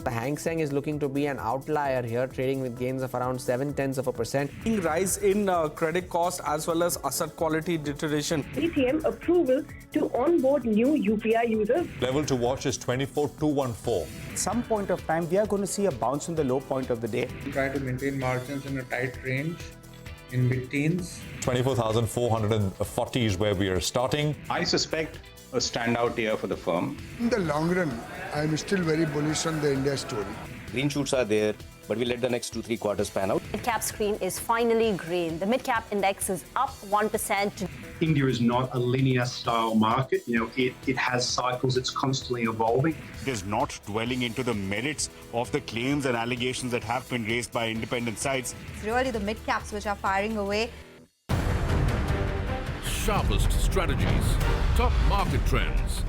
The Hang Seng is looking to be an outlier here, trading with gains of around 0.7%. Rise in credit cost as well as asset quality deterioration. ATM approval to onboard new UPI users. Level to watch is 24,214. At some point of time, we are going to see a bounce on the low point of the day. Try to maintain margins in a tight range in mid-teens. 24,440 is where we are starting. I suspect a standout year for the firm. In the long run, I'm still very bullish on the India story. Green shoots are there, but we'll let the next 2-3 quarters pan out. Midcap screen is finally green. The Midcap index is up 1%. India is not a linear style market. It has cycles, it's constantly evolving. It is not dwelling into the merits of the claims and allegations that have been raised by independent sites. It's really the mid-caps which are firing away. Sharpest strategies, top market trends,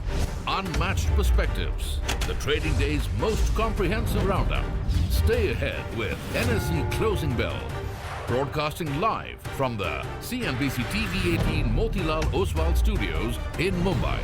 unmatched perspectives. The trading day's most comprehensive roundup. Stay ahead with NSE Closing Bell. Broadcasting live from the CNBC-TV18 Motilal Oswal studios in Mumbai.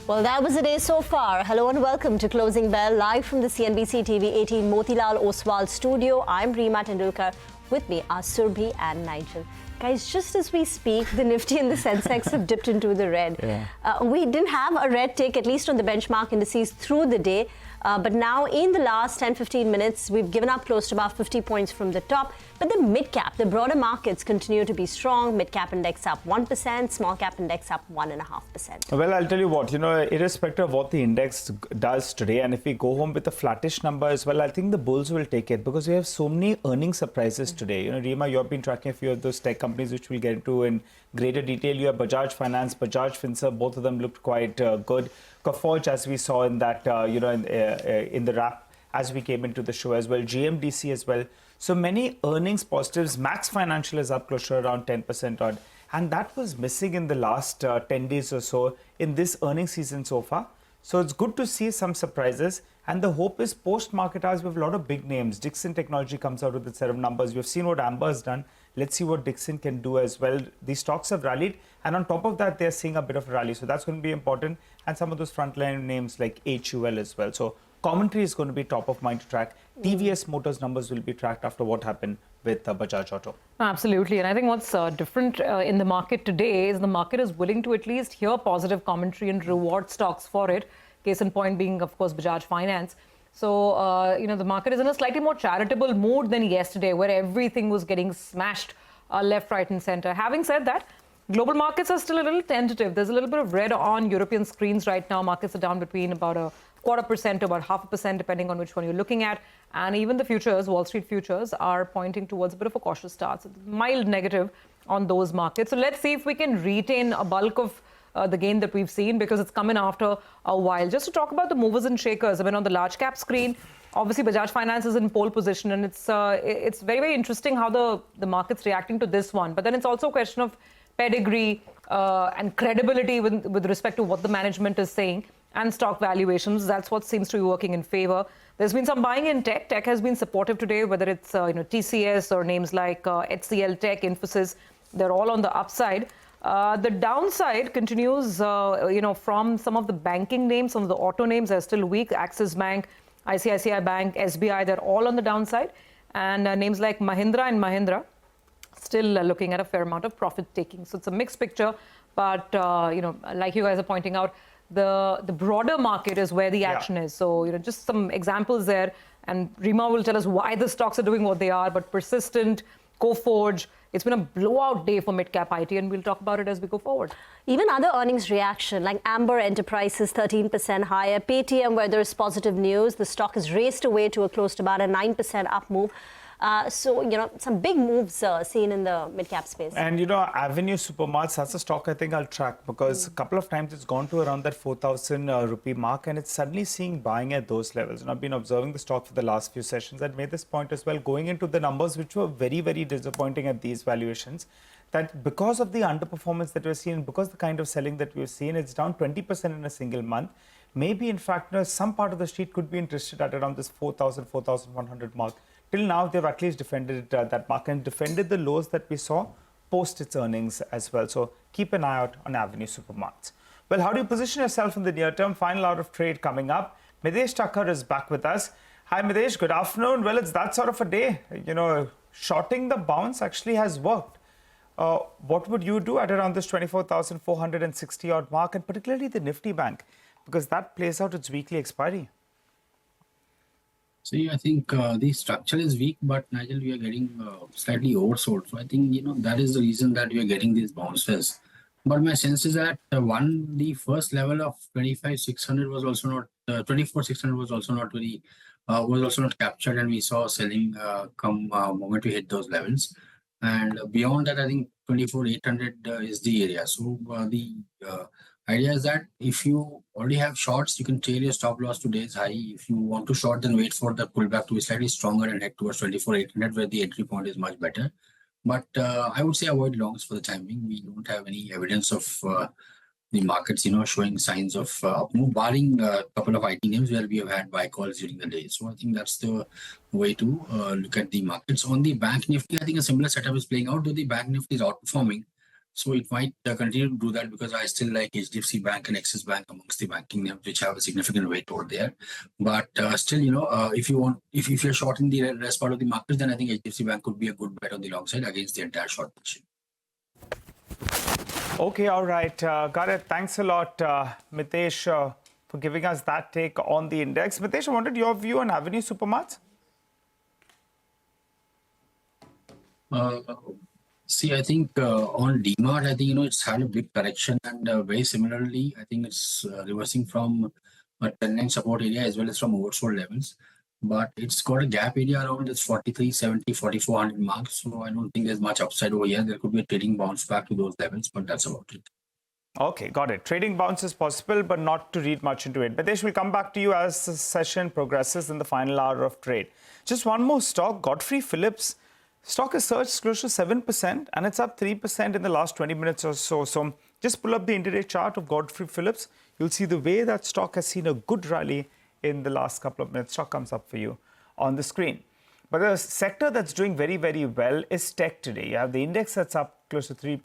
Well, that was the day so far. Hello and welcome to Closing Bell, live from the CNBC-TV18 Motilal Oswal studio. I'm Reema Tendulkar. With me are Surbhi and Nigel. Guys, just as we speak, the Nifty and the Sensex have dipped into the red. Yeah. We didn't have a red tick, at least on the benchmark indices through the day. But now in the last 10-15 minutes, we've given up close to about 50 points from the top. But the mid-cap, the broader markets continue to be strong. Mid-cap index up 1%, small-cap index up 1.5%. Well, I'll tell you what, irrespective of what the index does today, and if we go home with a flattish number as well, I think the bulls will take it because we have so many earnings surprises today. Reema, you have been tracking a few of those tech companies, which we'll get into in greater detail. You have Bajaj Finance, Bajaj Finserve, both of them looked quite good. Coforge, as we saw in that, in the wrap as we came into the show as well. GMDC as well. So many earnings positives. Max Financial is up close to around 10% odd. And that was missing in the last 10 days or so in this earnings season so far. So it's good to see some surprises. And the hope is post-market hours, we have a lot of big names. Dixon Technology comes out with a set of numbers. We've seen what Amber has done. Let's see what Dixon can do as well. These stocks have rallied. And on top of that, they're seeing a bit of a rally. So that's going to be important. And some of those frontline names like HUL as well. So commentary is going to be top of mind to track. TVS Motors numbers will be tracked after what happened with Bajaj Auto. Absolutely. And I think what's different in the market today is the market is willing to at least hear positive commentary and reward stocks for it. Case in point being, of course, Bajaj Finance. So, the market is in a slightly more charitable mood than yesterday, where everything was getting smashed left, right and center. Having said that, global markets are still a little tentative. There's a little bit of red on European screens right now. Markets are down between about 0.25% to about 0.5%, depending on which one you're looking at. And even the futures, Wall Street futures, are pointing towards a bit of a cautious start. So mild negative on those markets. So let's see if we can retain a bulk of the gain that we've seen, because it's coming after a while. Just to talk about the movers and shakers, I mean, on the large cap screen, obviously Bajaj Finance is in pole position, and it's very, very interesting how the market's reacting to this one. But then it's also a question of pedigree and credibility with respect to what the management is saying, and stock valuations. That's what seems to be working in favor. There's been some buying in tech. Tech has been supportive today, whether it's TCS or names like HCL Tech, Infosys. They're all on the upside. The downside continues, from some of the banking names. Some of the auto names are still weak. Axis Bank, ICICI Bank, SBI, they're all on the downside. And names like Mahindra and Mahindra still looking at a fair amount of profit taking. So it's a mixed picture. But, like you guys are pointing out, the broader market is where the action is. So, just some examples there. And Reema will tell us why the stocks are doing what they are. But Persistent, Coforge, it's been a blowout day for mid-cap IT, and we'll talk about it as we go forward. Even other earnings reaction, like Amber Enterprises, 13% higher. Paytm, where there's positive news, the stock has raced away to a close to about a 9% up move. So, some big moves seen in the mid-cap space. And, Avenue Supermarts, that's a stock I think I'll track, because a couple of times it's gone to around that 4,000 rupee mark, and it's suddenly seeing buying at those levels. And I've been observing the stock for the last few sessions and made this point as well, going into the numbers, which were very, very disappointing at these valuations, that because of the underperformance that we're seeing, because the kind of selling that we've seen, it's down 20% in a single month. Maybe, in fact, some part of the street could be interested at around this 4,000, 4,100 mark. till now they've at least defended that market and defended the lows that we saw post its earnings as well. So keep an eye out on Avenue Supermarts. Well, how do you position yourself in the near term? Final hour of trade coming up. Midesh Thakkar is back with us. Hi, Midesh. Good afternoon. Well, it's that sort of a day. You know, shorting the bounce actually has worked. What would you do at around this 24,460 odd mark, and particularly the Nifty Bank, because that plays out its weekly expiry? See, I think the structure is weak, but Nigel, we are getting slightly oversold. So I think, that is the reason that we are getting these bounces. But my sense is that the first level of 25,600 was also not, 24,600 was also not very, was also not captured, and we saw selling come moment we hit those levels. And beyond that, I think 24,800 is the area. So the idea is that if you already have shorts, you can tail your stop loss to today's high. If you want to short, then wait for the pullback to be slightly stronger and head towards 24,800, where the entry point is much better. But I would say avoid longs for the time being. We don't have any evidence of the markets, showing signs of move, barring a couple of IT names where we have had buy calls during the day. So I think that's the way to look at the markets. On the Bank Nifty, I think a similar setup is playing out, though the Bank Nifty is outperforming. So it might continue to do that, because I still like HDFC Bank and Axis Bank amongst the banking names, which have a significant weight over there. But still, if you're short in the rest part of the market, then I think HDFC Bank could be a good bet on the long side against the entire short position. Okay, all right. Got it. Thanks a lot, Mitesh, for giving us that take on the index. Mitesh, I wanted your view on Avenue Supermarts. See, I think on DMart, I think, it's had a big correction, and very similarly, I think it's reversing from a trend line support area as well as from oversold levels. But it's got a gap area around this 4370, 4400 marks. So I don't think there's much upside over here. There could be a trading bounce back to those levels, but that's about it. Okay, got it. Trading bounce is possible, but not to read much into it. Mitesh, we'll come back to you as the session progresses in the final hour of trade. Just one more stock, Godfrey Phillips. Stock has surged close to 7%, and it's up 3% in the last 20 minutes or so. So just pull up the intraday chart of Godfrey Phillips. You'll see the way that stock has seen a good rally in the last couple of minutes. Stock comes up for you on the screen. But the sector that's doing very, very well is tech today. You have the index that's up close to 3%.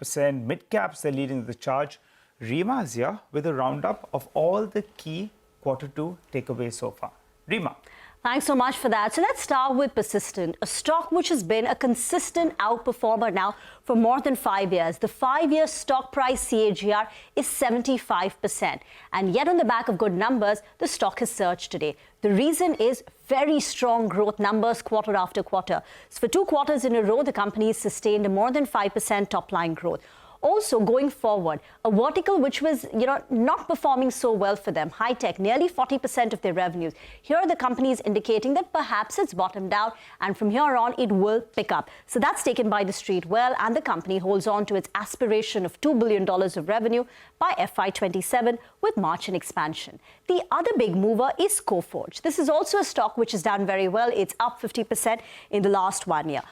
Midcaps, they're leading the charge. Rima is here with a roundup of all the key Q2 takeaways so far. Rima. Thanks so much for that. So let's start with Persistent, a stock which has been a consistent outperformer now for more than 5 years. The 5-year stock price CAGR is 75%. And yet on the back of good numbers, the stock has surged today. The reason is very strong growth numbers quarter after quarter. So for 2 quarters in a row, the company has sustained a more than 5% top line growth. Also, going forward, a vertical which was, not performing so well for them, high tech, nearly 40% of their revenues. Here the company is indicating that perhaps it's bottomed out, and from here on, it will pick up. So that's taken by the street well, and the company holds on to its aspiration of $2 billion of revenue by FY27 with margin expansion. The other big mover is Coforge. This is also a stock which has done very well. It's up 50% in the last 1 year.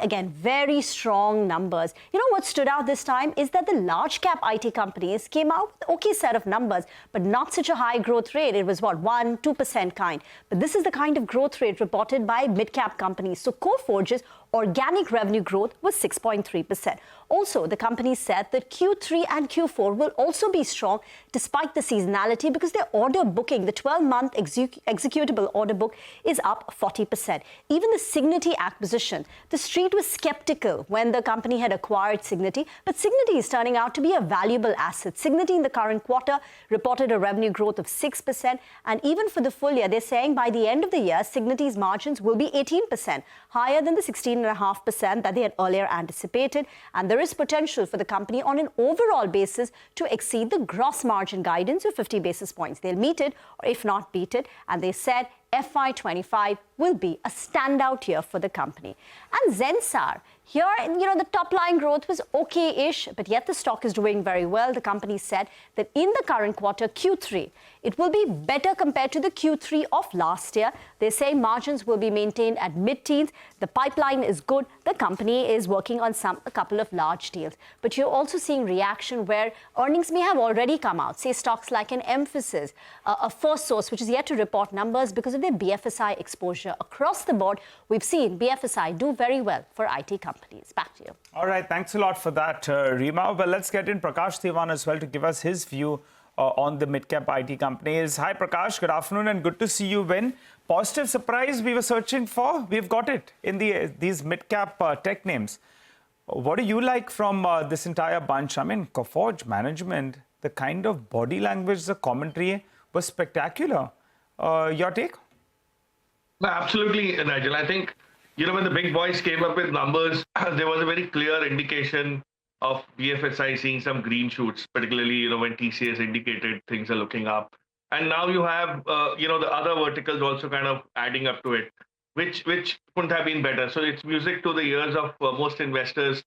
Again, very strong numbers. What stood out this time is that the large cap IT companies came out with an okay set of numbers, but not such a high growth rate. It was 1-2% kind. But this is the kind of growth rate reported by mid-cap companies. So Coforge's organic revenue growth was 6.3%. Also, the company said that Q3 and Q4 will also be strong despite the seasonality, because their order booking, the 12-month executable order book, is up 40%. Even the Cigniti acquisition, the street was skeptical when the company had acquired Cigniti, but Cigniti is turning out to be a valuable asset. Cigniti in the current quarter reported a revenue growth of 6%, and even for the full year, they're saying by the end of the year, Cigniti's margins will be 18%, higher than the 16.5% that they had earlier anticipated. And there is potential for the company on an overall basis to exceed the gross margin guidance of 50 basis points. They'll meet it, or if not beat it. And they said FY25 will be a standout year for the company. And Zensar, Here, the top line growth was okay-ish, but yet the stock is doing very well. The company said that in the current quarter, Q3, it will be better compared to the Q3 of last year. They say margins will be maintained at mid-teens. The pipeline is good. The company is working on a couple of large deals. But you're also seeing reaction where earnings may have already come out. Say stocks like an Emphasis, a First Source, which is yet to report numbers because of their BFSI exposure. Across the board, we've seen BFSI do very well for IT companies. Back to you. All right, thanks a lot for that, Rima. Well, let's get in Prakash Diwan as well to give us his view on the mid-cap IT companies. Hi, Prakash. Good afternoon and good to see you win. Positive surprise we were searching for. We've got it in these mid-cap tech names. What do you like from this entire bunch? I mean, Coforge management, the kind of body language, the commentary was spectacular. Your take? Absolutely, Nigel. I think, when the big boys came up with numbers, there was a very clear indication of BFSI seeing some green shoots, particularly, when TCS indicated things are looking up. And now you have, the other verticals also kind of adding up to it, which couldn't have been better. So it's music to the ears of most investors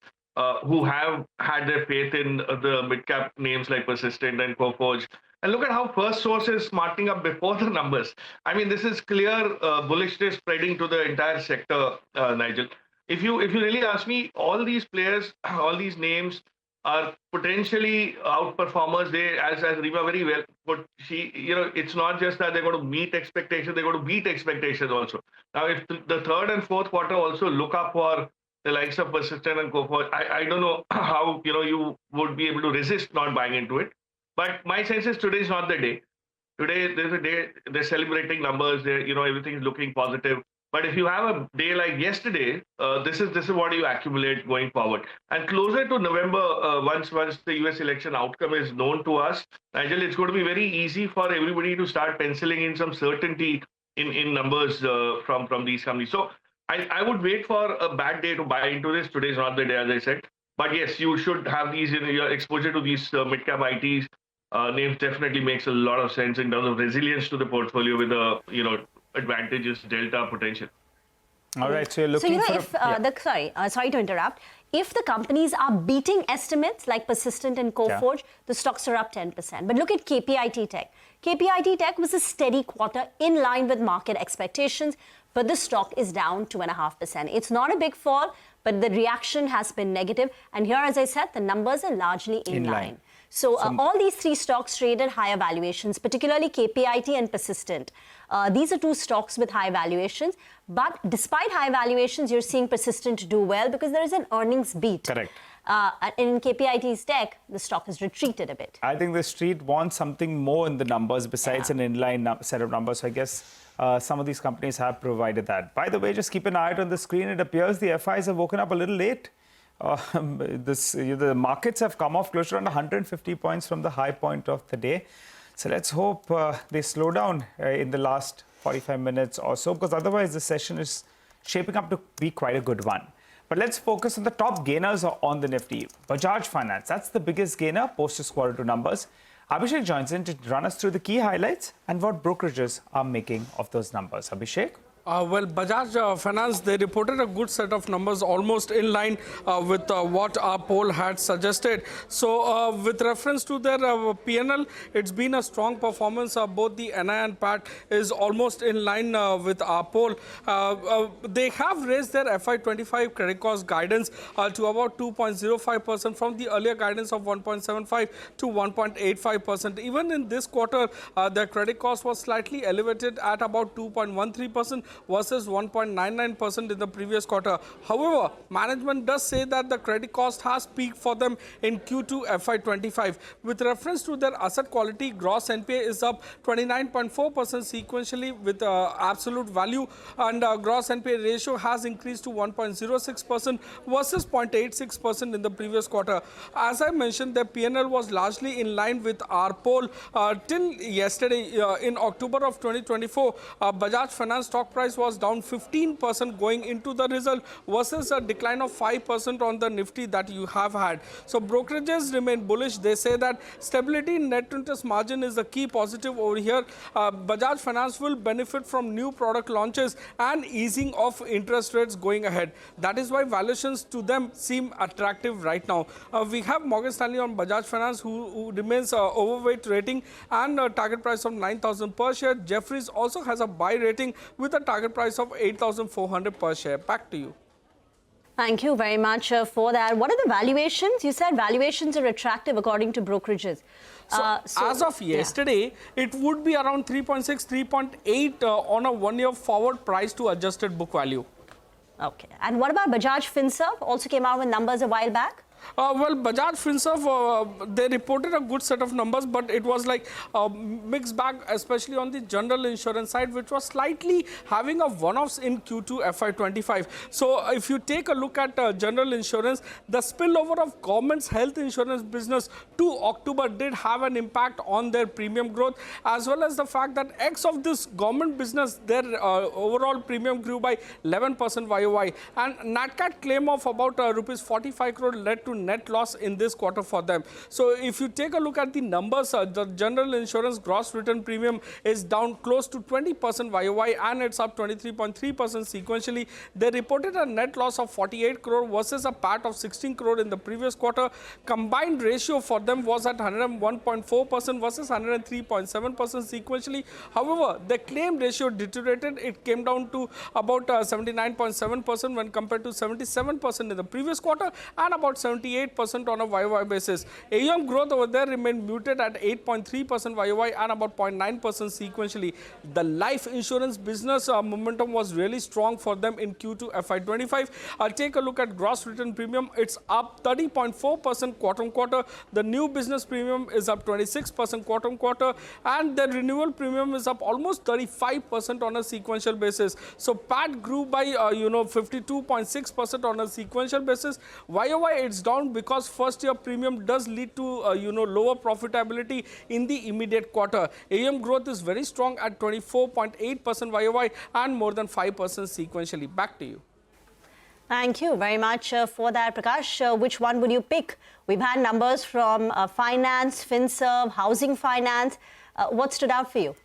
who have had their faith in the mid-cap names like Persistent and Coforge. And look at how First Source is smarting up before the numbers. I mean, this is clear bullishness spreading to the entire sector, Nigel. If you really ask me, all these players, all these names are potentially outperformers. They, as Rima very well put, it's not just that they're going to meet expectations, they're going to beat expectations also. Now, if the third and fourth quarter also look up for the likes of Persistent and Coforge, I don't know how, you would be able to resist not buying into it. But my sense is today is not the day. Today, there's a day, they're celebrating numbers, everything is looking positive. But if you have a day like yesterday, this is what you accumulate going forward. And closer to November, once the US election outcome is known to us, Nigel, it's going to be very easy for everybody to start penciling in some certainty in numbers from these companies. So I would wait for a bad day to buy into this. Today is not the day, as I said. But yes, you should have these, your exposure to these mid-cap ITs. Names definitely makes a lot of sense in terms of resilience to the portfolio with the, advantages, delta potential. All right, so you're looking sorry to interrupt. If the companies are beating estimates like Persistent and Coforge, the stocks are up 10%. But look at KPIT Tech. KPIT Tech was a steady quarter in line with market expectations, but the stock is down 2.5%. It's not a big fall, but the reaction has been negative. And here, as I said, the numbers are largely in line. So all these three stocks traded higher valuations, particularly KPIT and Persistent. These are two stocks with high valuations. But despite high valuations, you're seeing Persistent do well because there is an earnings beat. Correct. In KPIT's tech, the stock has retreated a bit. I think the street wants something more in the numbers besides an inline set of numbers. So I guess some of these companies have provided that. By the way, just keep an eye out on the screen. It appears the FIs have woken up a little late. The markets have come off close to around 150 points from the high point of the day. So let's hope they slow down in the last 45 minutes or so, because otherwise the session is shaping up to be quite a good one. But let's focus on the top gainers on the Nifty. Bajaj Finance, that's the biggest gainer post its quarter two numbers. Abhishek joins in to run us through the key highlights and what brokerages are making of those numbers. Abhishek? Well, Bajaj Finance, they reported a good set of numbers, almost in line with what our poll had suggested. So, with reference to their P&L, it's been a strong performance. Both the NI and PAT is almost in line with our poll. They have raised their FY25 credit cost guidance to about 2.05% from the earlier guidance of 1.75 to 1.85%. Even in this quarter, their credit cost was slightly elevated at about 2.13%. versus 1.99% in the previous quarter. However, management does say that the credit cost has peaked for them in Q2 FY25. With reference to their asset quality, gross NPA is up 29.4% sequentially with absolute value, and gross NPA ratio has increased to 1.06% versus 0.86% in the previous quarter. As I mentioned, their P&L was largely in line with our poll. Till yesterday, in October of 2024, Bajaj Finance stock price price was down 15% going into the result versus a decline of 5% on the Nifty that you have had. So brokerages remain bullish. They say that stability in net interest margin is the key positive over here. Bajaj Finance will benefit from new product launches and easing of interest rates going ahead. That is why valuations to them seem attractive right now. We have Morgan Stanley on Bajaj Finance who remains overweight rating and a target price of 9,000 per share. Jefferies also has a buy rating with a target price of 8,400 per share. Back to you. Thank you very much for that. What are the valuations? You said valuations are attractive according to brokerages. So as of yesterday, it would be around 3.6, 3.8 on a one-year forward price to adjusted book value. Okay. And what about Bajaj Finserve? Also came out with numbers a while back. Well, Bajaj Finserve, they reported a good set of numbers, but it was like a mixed bag, especially on the general insurance side, which was slightly having a one-offs in Q2 FY25. So if you take a look at general insurance, the spillover of government's health insurance business to October did have an impact on their premium growth, as well as the fact that X of this government business, their overall premium grew by 11% YOY. And NatCat claim of about rupees 45 crore led to net loss in this quarter for them. So if you take a look at the numbers, the general insurance gross written premium is down close to 20% YOY and it's up 23.3% sequentially. They reported a net loss of 48 crore versus a PAT of 16 crore in the previous quarter. Combined ratio for them was at 101.4% versus 103.7% sequentially. However, the claim ratio deteriorated. It came down to about 79.7% when compared to 77% in the previous quarter and about 78% on a YOY basis. AUM growth over there remained muted at 8.3% YOY and about 0.9% sequentially. The life insurance business momentum was really strong for them in Q2 FY25. Take a look at gross written premium. It's up 30.4% quarter on quarter. The new business premium is up 26% quarter on quarter and the renewal premium is up almost 35% on a sequential basis. So PAT grew by 52.6% on a sequential basis. YOY it's down because first year premium does lead to lower profitability in the immediate quarter. AUM growth is very strong at 24.8% YOY and more than 5% sequentially. Back to you. Thank you very much for that, Prakash. Which one would you pick? We've had numbers from finance, Finserve, housing finance. What stood out for you?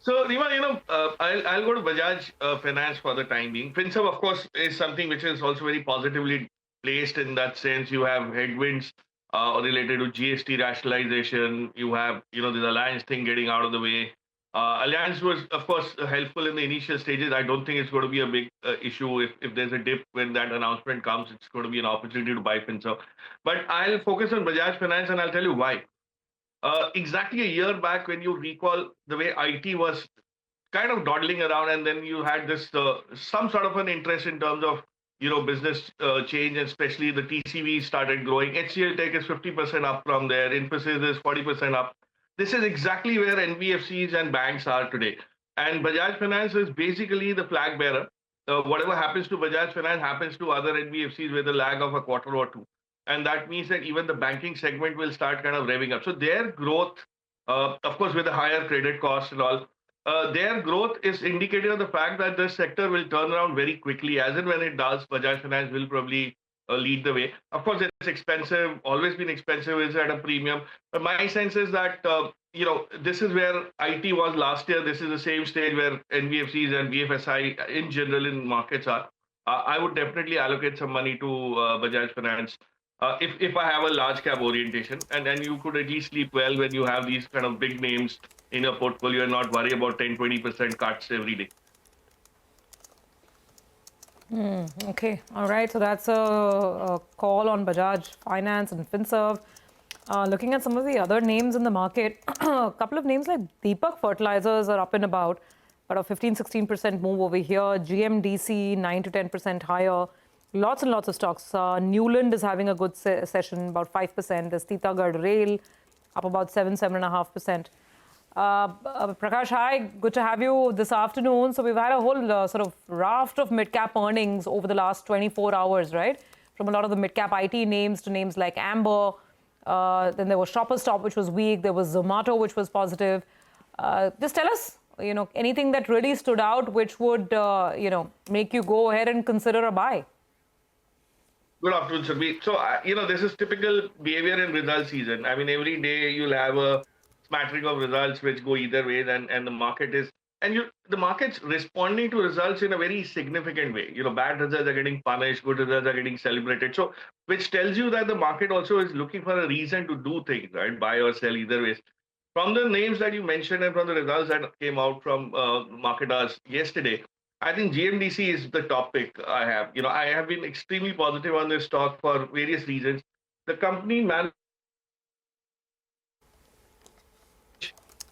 So, Rima, I'll go to Bajaj Finance for the time being. Finserve, of course, is something which is also very positively placed in that sense. You have headwinds related to GST rationalization. You have, this alliance thing getting out of the way. Alliance was, of course, helpful in the initial stages. I don't think it's going to be a big issue. If there's a dip when that announcement comes, it's going to be an opportunity to buy Finserve. But I'll focus on Bajaj Finance and I'll tell you why. Exactly a year back, when you recall the way IT was kind of dawdling around, and then you had this some sort of an interest in terms of business change, and especially the TCV started growing. HCL Tech is 50% up from there. Infosys is 40% up. This is exactly where NBFCs and banks are today. And Bajaj Finance is basically the flag bearer. Whatever happens to Bajaj Finance happens to other NBFCs with a lag of a quarter or two. And that means that even the banking segment will start kind of revving up. So their growth, of course, with the higher credit costs and all, their growth is indicative of the fact that the sector will turn around very quickly. As and when it does, Bajaj Finance will probably lead the way. Of course, it's expensive, always been expensive, it's at a premium. But my sense is that, this is where IT was last year. This is the same stage where NBFCs and BFSI in general in markets are. I would definitely allocate some money to Bajaj Finance if I have a large cap orientation. And then you could at least sleep well when you have these kind of big names in your portfolio and not worry about 10-20% cuts every day. Okay, all right. So that's a call on Bajaj Finance and Finserve. Looking at some of the other names in the market, a couple of names like Deepak Fertilizers are up and about a 15-16% move over here. GMDC 9 to 10% higher. Lots and lots of stocks. Newland is having a good session, about 5%. There's Titagarh Rail up about 7.5%. Prakash, hi, good to have you this afternoon. So we've had a whole sort of raft of mid-cap earnings over the last 24 hours, right? From a lot of the mid-cap IT names to names like Amber. Then there was Shoppers Stop, which was weak. There was Zomato, which was positive. Just tell us, anything that really stood out which would, make you go ahead and consider a buy? Good afternoon, Surbhi. So, this is typical behavior in result season. I mean, every day you'll have a smattering of results which go either way, and the market is, the market's responding to results in a very significant way. Bad results are getting punished, good results are getting celebrated. So, which tells you that the market also is looking for a reason to do things, right? Buy or sell either ways. From the names that you mentioned and from the results that came out from market hours yesterday, I think GMDC is the top pick I have. I have been extremely positive on this stock for various reasons. The company managed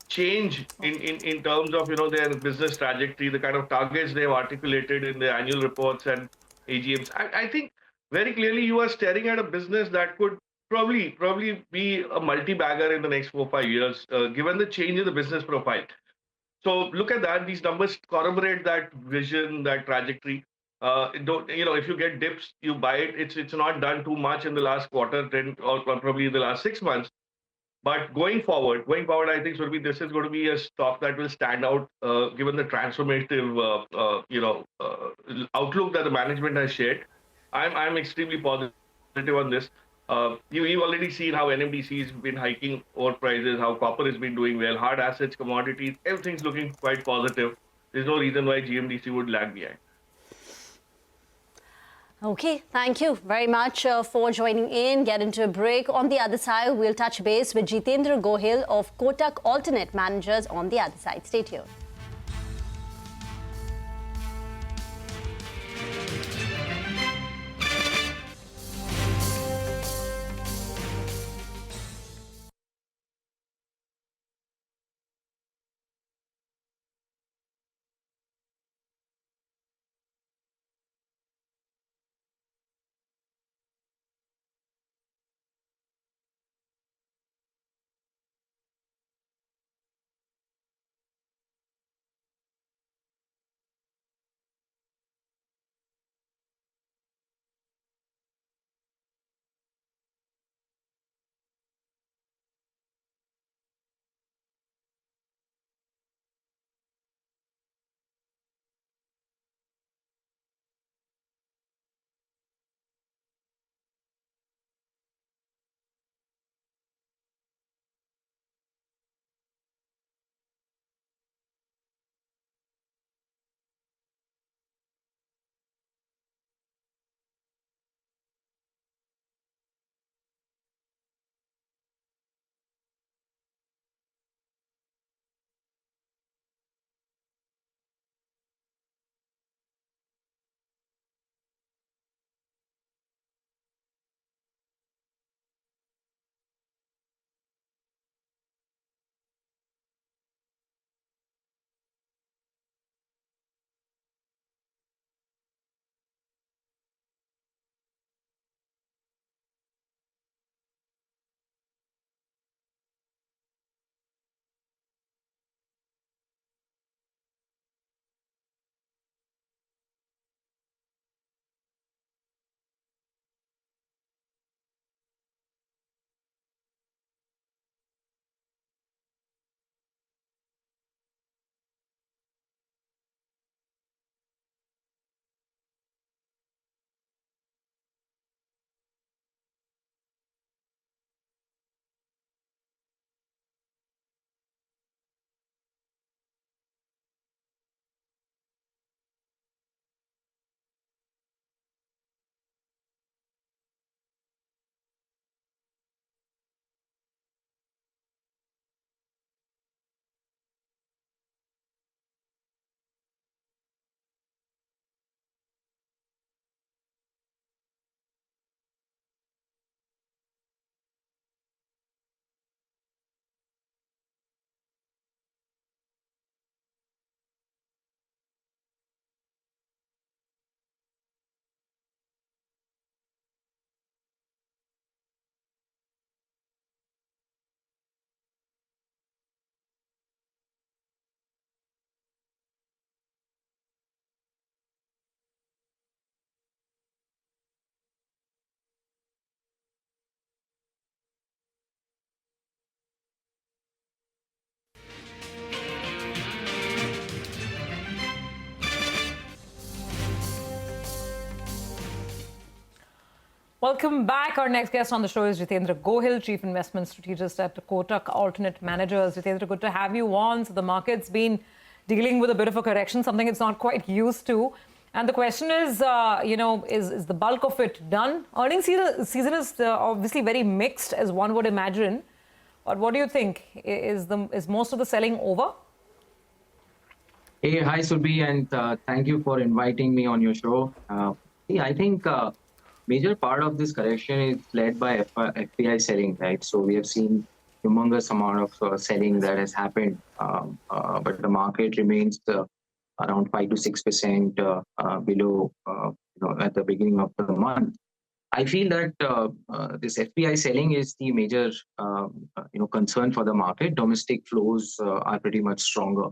change in terms of their business trajectory, the kind of targets they've articulated in the annual reports and AGMs. I think very clearly you are staring at a business that could probably be a multi-bagger in the next 4-5 years, given the change in the business profile. So look at that. These numbers corroborate that vision, that trajectory. If you get dips, you buy it. It's not done too much in the last quarter, or probably in the last 6 months. But going forward, I think this is going to be a stock that will stand out, given the transformative, outlook that the management has shared. I'm extremely positive on this. You've already seen how NMDC has been hiking ore prices, how copper has been doing well, hard assets, commodities, everything's looking quite positive. There's no reason why GMDC would lag behind. Okay, thank you very much for joining in. Get into a break. On the other side, we'll touch base with Jitendra Gohil of Kotak Alternate Managers on the other side. Stay tuned. Welcome back. Our next guest on the show is Jitendra Gohil, Chief Investment Strategist at Kotak Alternate Managers. Jitendra, good to have you on. So the market's been dealing with a bit of a correction, something it's not quite used to. And the question is, is the bulk of it done? Earnings season is obviously very mixed, as one would imagine. But what do you think? Is most of the selling over? Hey, hi Surbhi, and thank you for inviting me on your show. I think major part of this correction is led by FPI selling, right? So we have seen humongous amount of selling that has happened, but the market remains around 5 to 6% below, at the beginning of the month. I feel that this FPI selling is the major, concern for the market. Domestic flows are pretty much stronger.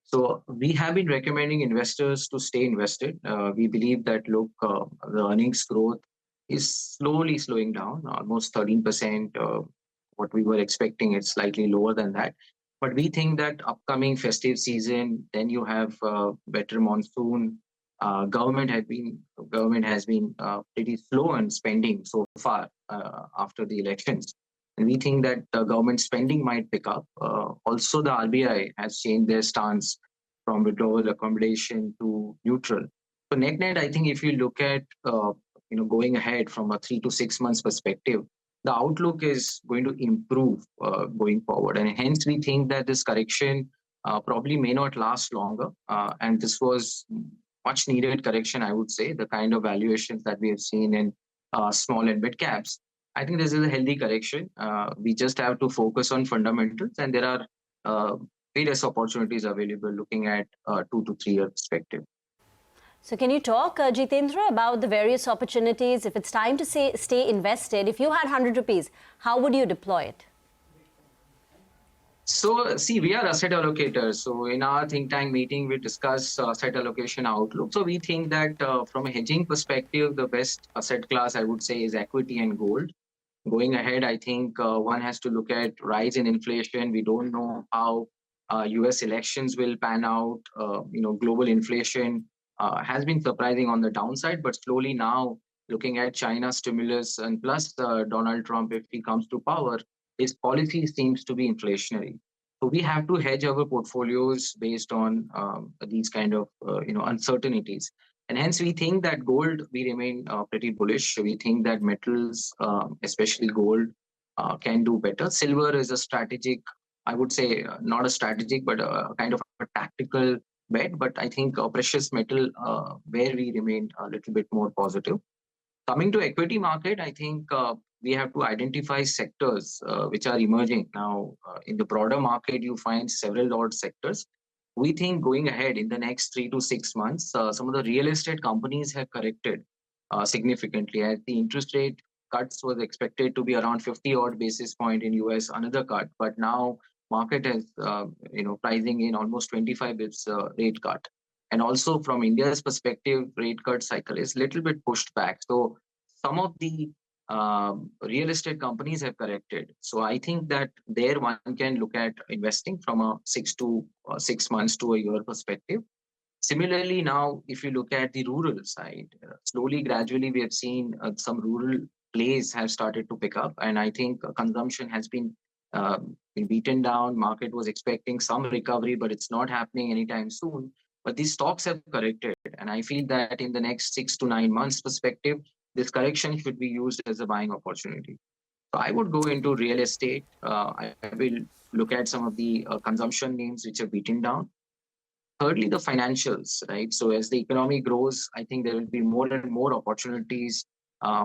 So we have been recommending investors to stay invested. We believe that, the earnings growth is slowly slowing down, almost 13%. What we were expecting, it's slightly lower than that. But we think that upcoming festive season, then you have better monsoon. Government has been pretty slow in spending so far after the elections. And we think that government spending might pick up. Also, the RBI has changed their stance from withdrawal accommodation to neutral. So net, I think if you look at going ahead from a 3 to 6 months perspective, the outlook is going to improve going forward. And hence, we think that this correction probably may not last longer. And this was much needed correction, I would say, the kind of valuations that we have seen in small and mid caps. I think this is a healthy correction. We just have to focus on fundamentals, and there are various opportunities available looking at 2 to 3 year perspective. So can you talk, Jitendra, about the various opportunities? If it's time to stay invested, if you had 100 rupees, how would you deploy it? So, see, we are asset allocators. So in our think tank meeting, we discuss asset allocation outlook. So we think that from a hedging perspective, the best asset class, I would say, is equity and gold. Going ahead, I think one has to look at rise in inflation. We don't know how US elections will pan out. Global inflation has been surprising on the downside, but slowly now looking at China's stimulus and plus Donald Trump, if he comes to power, his policy seems to be inflationary. So we have to hedge our portfolios based on these kind of uncertainties. And hence we think that gold, we remain pretty bullish. We think that metals, especially gold, can do better. Silver is a strategic, I would say, not a strategic, but a kind of a tactical bet. But I think precious metal, where we remain a little bit more positive. Coming to equity market, I think we have to identify sectors which are emerging. Now, in the broader market, you find several odd sectors. We think going ahead in the next 3 to 6 months, some of the real estate companies have corrected significantly as the interest rate cuts was expected to be around 50 odd basis point in US, another cut. But now market has, pricing in almost 25 bips rate cut. And also from India's perspective, rate cut cycle is a little bit pushed back. So some of the real estate companies have corrected. So I think that there one can look at investing from a 6 months to a year perspective. Similarly, now, if you look at the rural side, slowly, gradually, we have seen some rural plays have started to pick up. And I think consumption has been beaten down. Market was expecting some recovery, but it's not happening anytime soon. But these stocks have corrected. And I feel that in the next 6 to 9 months perspective, this correction should be used as a buying opportunity. So I would go into real estate. I will look at some of the consumption names which are beaten down. Thirdly, the financials, right? So as the economy grows, I think there will be more and more opportunities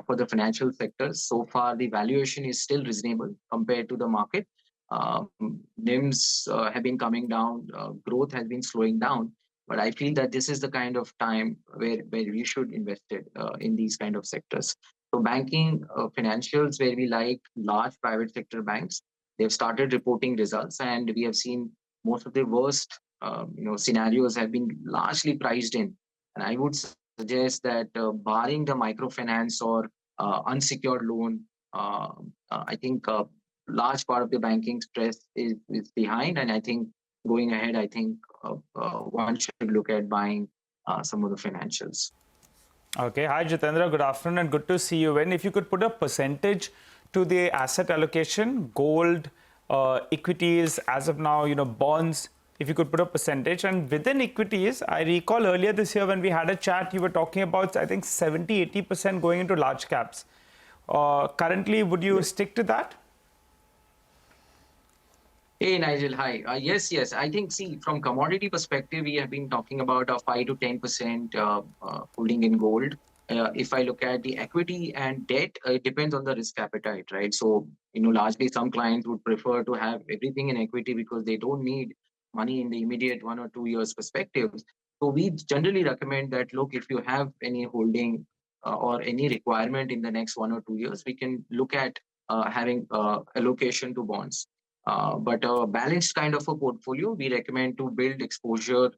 for the financial sector. So far, the valuation is still reasonable compared to the market. NIMs have been coming down. Growth has been slowing down. But I feel that this is the kind of time where we should invest in these kind of sectors. So banking, financials, where we like large private sector banks, they've started reporting results, and we have seen most of the worst scenarios have been largely priced in. And I would suggest that barring the microfinance or unsecured loan, I think a large part of the banking stress is behind. And I think going ahead, I think one should look at buying some of the financials. Okay. Hi, Jitendra. Good afternoon and good to see you. And if you could put a percentage to the asset allocation, gold, equities, as of now, bonds, if you could put a percentage. And within equities, I recall earlier this year when we had a chat, you were talking about, I think, 70-80% going into large caps. Currently, would you stick to that? Hey Nigel, hi. Yes. I think, see, from commodity perspective, we have been talking about a 5 to 10% holding in gold. If I look at the equity and debt, it depends on the risk appetite, right? So, largely some clients would prefer to have everything in equity because they don't need money in the immediate 1 or 2 years perspective. So we generally recommend that, look, if you have any holding or any requirement in the next 1 or 2 years, we can look at having allocation to bonds. But a balanced kind of a portfolio, we recommend to build exposure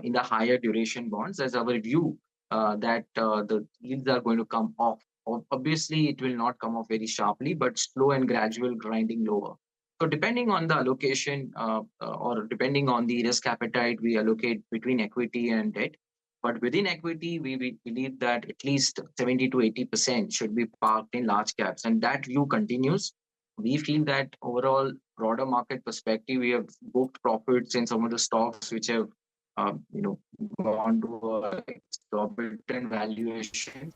in the higher duration bonds as our view that the yields are going to come off. Obviously, it will not come off very sharply, but slow and gradual grinding lower. So depending on the allocation or depending on the risk appetite, we allocate between equity and debt. But within equity, we believe that at least 70 to 80% should be parked in large caps. And that view continues. We feel that overall broader market perspective, we have booked profits in some of the stocks which have, gone to exorbitant valuation,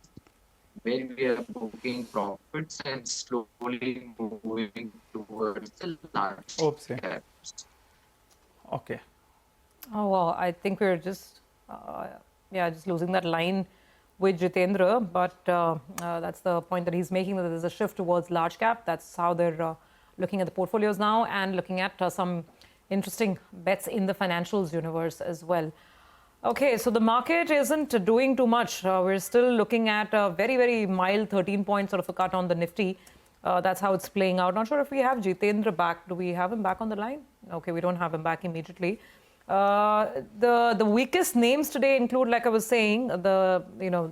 where we are booking profits and slowly moving towards the large caps. Okay. Oh, wow. I think we're just, just losing that line with Jitendra, but that's the point that he's making, that there's a shift towards large cap. That's how they're looking at the portfolios now and looking at some interesting bets in the financials universe as well. Okay, so the market isn't doing too much. We're still looking at a very, very mild 13-point sort of a cut on the Nifty. That's how it's playing out. Not sure if we have Jitendra back. Do we have him back on the line? Okay, we don't have him back immediately. The weakest names today include, like I was saying, the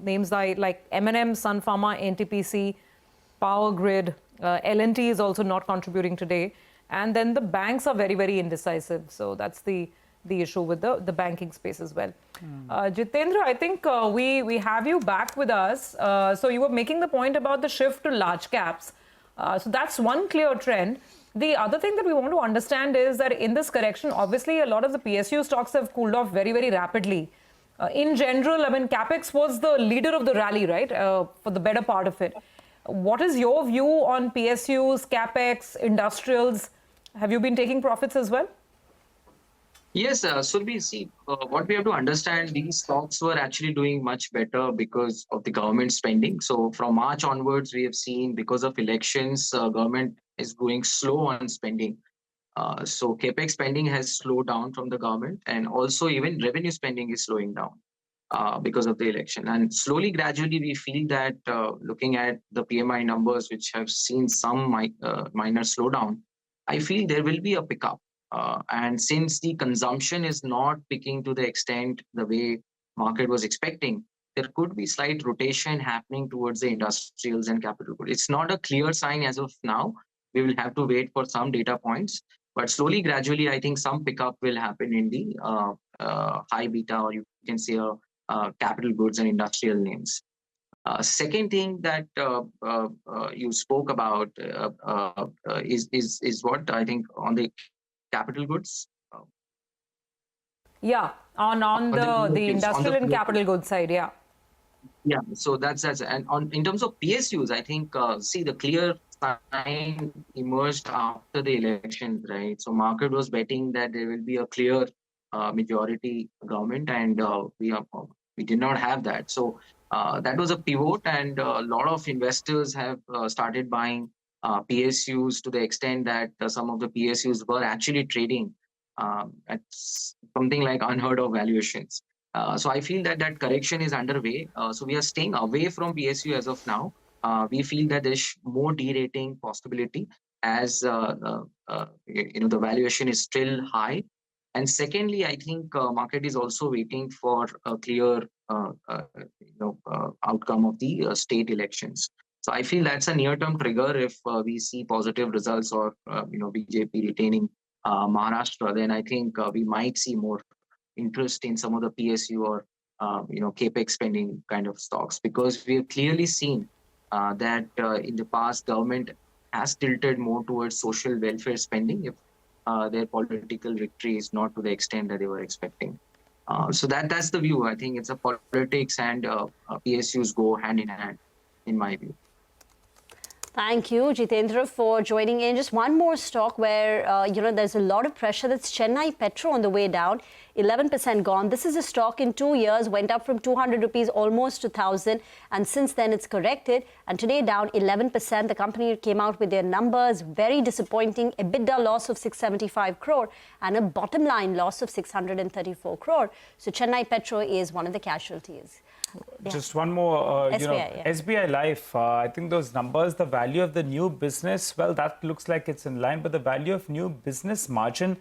names like M&M, Sun Pharma, NTPC, Power Grid, L&T is also not contributing today, and then the banks are very, very indecisive. So that's the issue with the banking space as well. Jitendra, I think we have you back with us. So you were making the point about the shift to large caps. So that's one clear trend. The other thing that we want to understand is that in this correction, obviously, a lot of the PSU stocks have cooled off very, very rapidly. In general, I mean, CapEx was the leader of the rally, right, for the better part of it. What is your view on PSUs, CapEx, industrials? Have you been taking profits as well? Yes, so we see what we have to understand, these stocks were actually doing much better because of the government spending. So from March onwards, we have seen because of elections, government is going slow on spending. So capex spending has slowed down from the government, and also even revenue spending is slowing down because of the election. And slowly, gradually, we feel that looking at the PMI numbers, which have seen some minor slowdown, I feel there will be a pickup. And since the consumption is not picking to the extent the way market was expecting, there could be slight rotation happening towards the industrials and capital goods. It's not a clear sign as of now. We will have to wait for some data points. But slowly, gradually, I think some pickup will happen in the high beta, or you can say capital goods and industrial names. Second thing that you spoke about is what I think on the capital goods. Yeah, on the industrial and capital goods side, yeah. Yeah, so that's and in terms of PSUs, I think see the clear sign emerged after the elections, right? So market was betting that there will be a clear majority government, and we did not have that. So that was a pivot, and a lot of investors have started buying PSUs to the extent that some of the PSUs were actually trading at something like unheard of valuations. So I feel that that correction is underway. So we are staying away from PSU as of now. We feel that there's more derating possibility as the valuation is still high. And secondly, I think market is also waiting for a clear outcome of the state elections. So I feel that's a near-term trigger. If we see positive results or BJP retaining Maharashtra, then I think we might see more interest in some of the PSU or capex spending kind of stocks, because we have clearly seen that in the past government has tilted more towards social welfare spending if their political victory is not to the extent that they were expecting. So that's the view. I think it's a politics and PSUs go hand in hand, in my view. Thank you, Jitendra, for joining in. Just one more stock where, there's a lot of pressure. That's Chennai Petrol on the way down, 11% gone. This is a stock in 2 years, went up from 200 rupees almost to 1,000. And since then, it's corrected. And today, down 11%. The company came out with their numbers. Very disappointing. EBITDA loss of 675 crore and a bottom line loss of 634 crore. So Chennai Petrol is one of the casualties. Yeah. Just one more, SBI, SBI Life, I think those numbers, the value of the new business, well, that looks like it's in line, but the value of new business margin,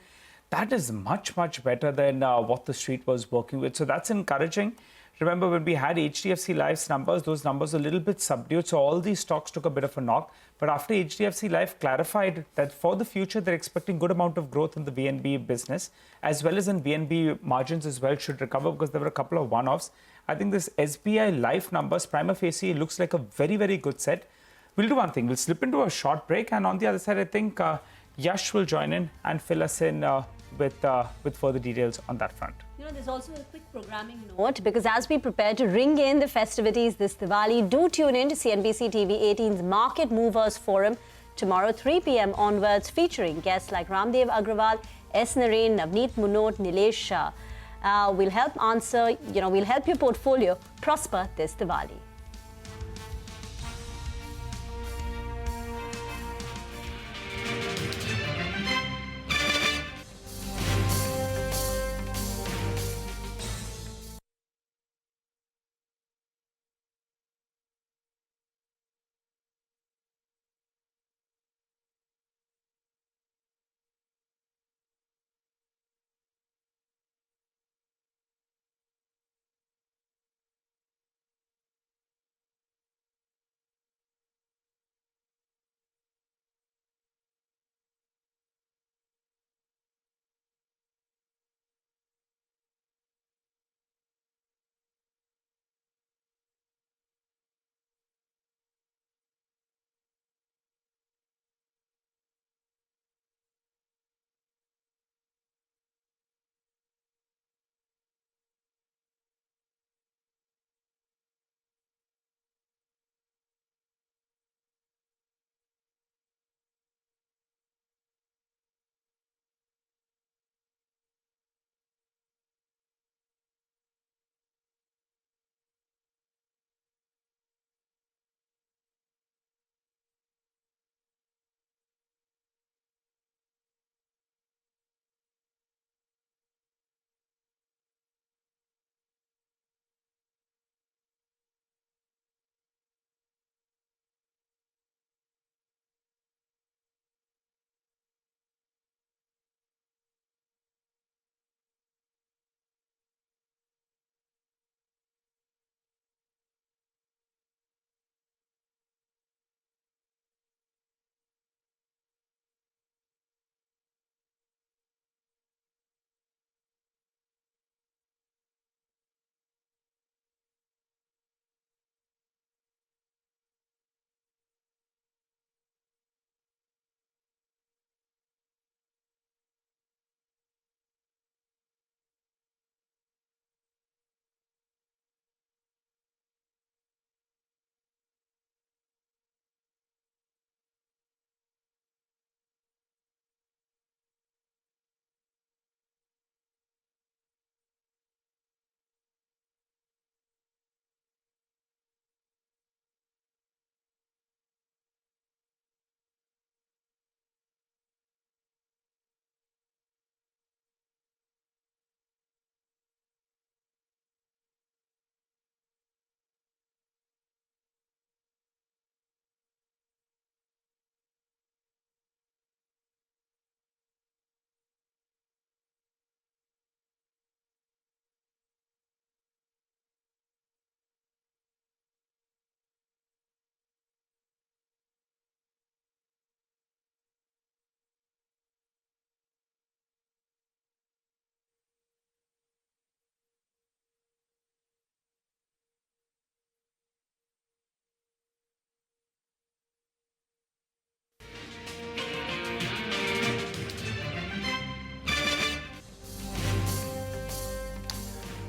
that is much, much better than what the street was working with. So that's encouraging. Remember, when we had HDFC Life's numbers, those numbers were a little bit subdued. So all these stocks took a bit of a knock. But after HDFC Life clarified that for the future, they're expecting good amount of growth in the VNB business, as well as in VNB margins as well should recover, because there were a couple of one-offs. I think this SBI Life numbers, prima facie, looks like a very, very good set. We'll do one thing. We'll slip into a short break. And on the other side, I think Yash will join in and fill us in with further details on that front. There's also a quick programming note, because as we prepare to ring in the festivities this Diwali, do tune in to CNBC TV18's Market Movers Forum tomorrow 3 p.m. onwards, featuring guests like Ramdev Agrawal, S. Naren, Navneet Munot, Nilesh Shah. We'll help your portfolio prosper this Diwali.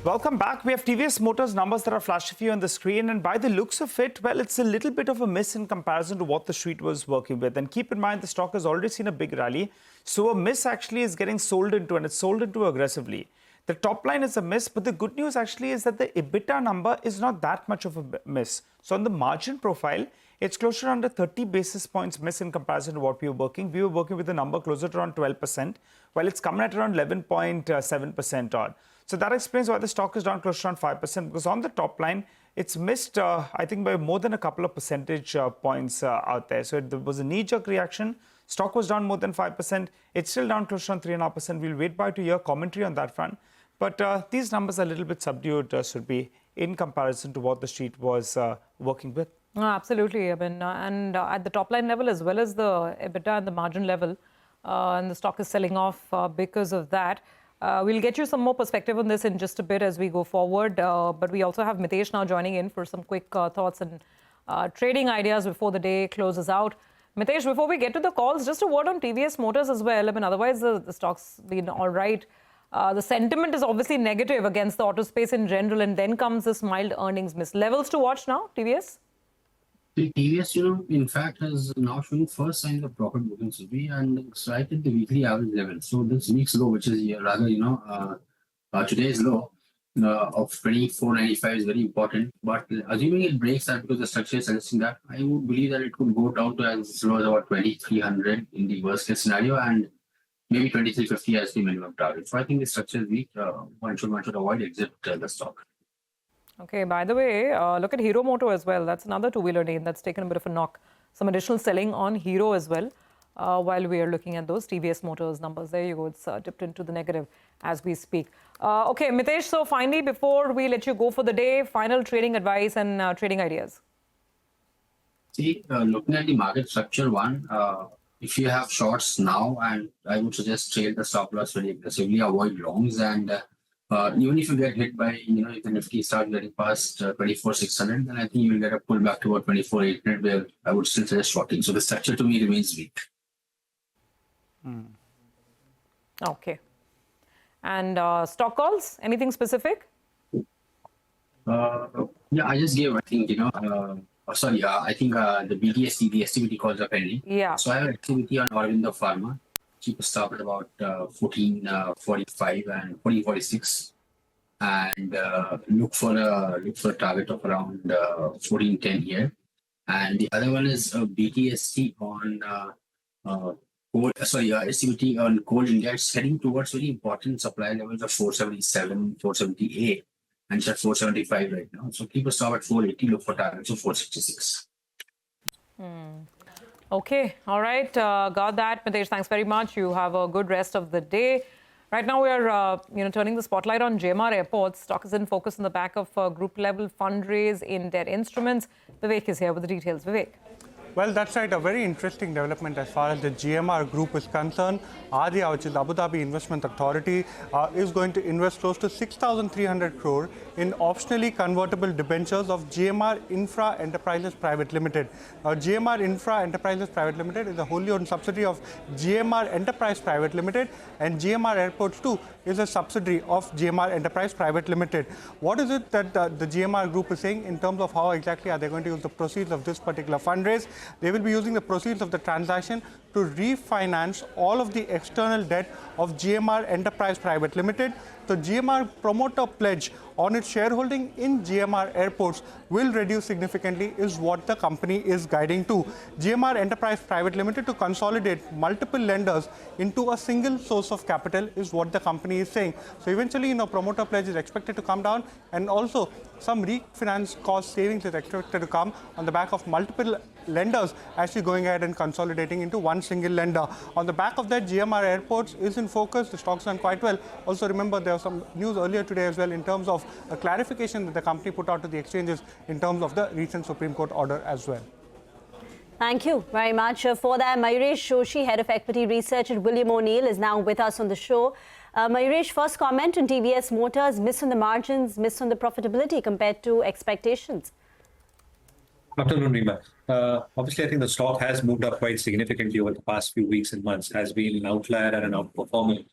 Welcome back. We have TVS Motors numbers that are flashing for you on the screen. And by the looks of it, well, it's a little bit of a miss in comparison to what the street was working with. And keep in mind, the stock has already seen a big rally. So a miss actually is getting sold into, and it's sold into aggressively. The top line is a miss, but the good news actually is that the EBITDA number is not that much of a miss. So on the margin profile, it's closer to under 30 basis points miss in comparison to what we were working. We were working with a number closer to around 12%, while it's coming at around 11.7% odd. So that explains why the stock is down close to around 5%, because on the top line, it's missed, I think, by more than a couple of percentage points out there. So there was a knee-jerk reaction. Stock was down more than 5%. It's still down close to around 3.5%. We'll wait by to hear commentary on that front. But these numbers are a little bit subdued, should be, in comparison to what the street was working with. Absolutely. I mean, and at the top line level as well as the EBITDA and the margin level, and the stock is selling off because of that. We'll get you some more perspective on this in just a bit as we go forward. But we also have Mitesh now joining in for some quick thoughts and trading ideas before the day closes out. Mitesh, before we get to the calls, just a word on TVS Motors as well. I mean, otherwise the stock's been all right. The sentiment is obviously negative against the auto space in general, and then comes this mild earnings miss. Levels to watch now, TVS? The TVS, in fact, has now showing first signs of profit booking, and it's right at the weekly average level. So this week's low, which is rather, today's low of 24.95 is very important. But assuming it breaks that, because the structure is suggesting that, I would believe that it could go down to as low as about 2,300 in the worst case scenario, and maybe 2,350 as the minimum target. So I think the structure is weak. One should avoid exit the stock. Okay, by the way, look at Hero Moto as well. That's another two-wheeler name that's taken a bit of a knock. Some additional selling on Hero as well while we are looking at those TVS Motors numbers. There you go. It's dipped into the negative as we speak. Okay, Mitesh, so finally, before we let you go for the day, final trading advice and trading ideas. See, looking at the market structure, if you have shorts now, and I would suggest trade the stop loss very aggressively, avoid longs, and even if you get hit by, if the Nifty starts getting past 24,600, then I think you will get a pullback to about 24,800, where I would still suggest shorting. So the structure to me remains weak. Okay. And stock calls, anything specific? Yeah, I just gave, I think, I think the BTST, the activity calls are pending. Yeah. So I have activity on Aurobindo Pharma. Cheapest stop at about 14.45 and 14.46, and look for a target of around 14.10 here. And the other one is BTST on activity on coal index, heading towards very important supply levels of 477, 478, and it's at 475 right now. So keep a stop at 480, look for targets of 466. Okay, all right, got that. Mitesh, thanks very much. You have a good rest of the day. Right now, we are turning the spotlight on GMR Airports. Stock is in focus on the back of group-level fundraise in debt instruments. Vivek is here with the details. Vivek. Well, that's right. A very interesting development as far as the GMR group is concerned. ADIA, which is Abu Dhabi Investment Authority, is going to invest close to 6,300 crore in optionally convertible debentures of GMR Infra Enterprises Private Limited. GMR Infra Enterprises Private Limited is a wholly owned subsidiary of GMR Enterprise Private Limited, and GMR Airports too is a subsidiary of GMR Enterprise Private Limited. What is it that the GMR group is saying in terms of how exactly are they going to use the proceeds of this particular fundraise? They will be using the proceeds of the transaction to refinance all of the external debt of GMR Enterprise Private Limited. The GMR promoter pledge on its shareholding in GMR Airports will reduce significantly is what the company is guiding to. GMR Enterprise Private Limited to consolidate multiple lenders into a single source of capital is what the company is saying. So eventually, promoter pledge is expected to come down, and also some refinance cost savings is expected to come on the back of multiple lenders actually going ahead and consolidating into one single lender. On the back of that, GMR Airports is in focus. The stock's done quite well. Also, remember, there was some news earlier today as well in terms of a clarification that the company put out to the exchanges in terms of the recent Supreme Court order as well. Thank you very much for that. Mayuresh Joshi, Head of Equity Research at William O'Neill, is now with us on the show. Mayuresh, first comment on TVS Motors, miss on the margins, miss on the profitability compared to expectations. Afternoon, Rima. Obviously, I think the stock has moved up quite significantly over the past few weeks and months, has been an outlier and an outperformer.